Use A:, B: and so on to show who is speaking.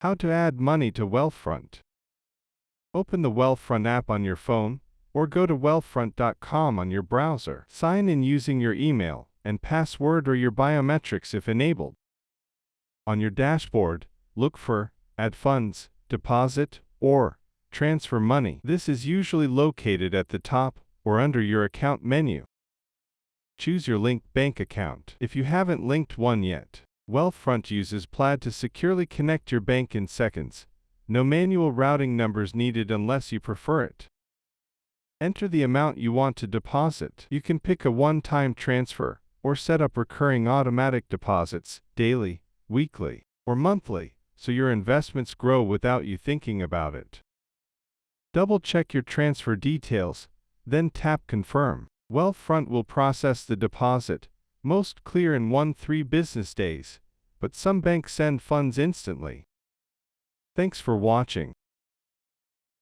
A: How to add money to Wealthfront. Open the Wealthfront app on your phone, or go to wealthfront.com on your browser. Sign in using your email and password or your biometrics if enabled. On your dashboard, look for Add Funds, Deposit, or Transfer Money. This is usually located at the top or under your account menu. Choose your linked bank account. If you haven't linked one yet, Wealthfront uses Plaid to securely connect your bank in seconds. No manual routing numbers needed unless you prefer it. Enter the amount you want to deposit. You can pick a one-time transfer or set up recurring automatic deposits, daily, weekly, or monthly, so your investments grow without you thinking about it. Double-check your transfer details, then tap Confirm. Wealthfront will process the deposit, most clear in 1-3 business days, but some banks send funds instantly. Thanks for watching.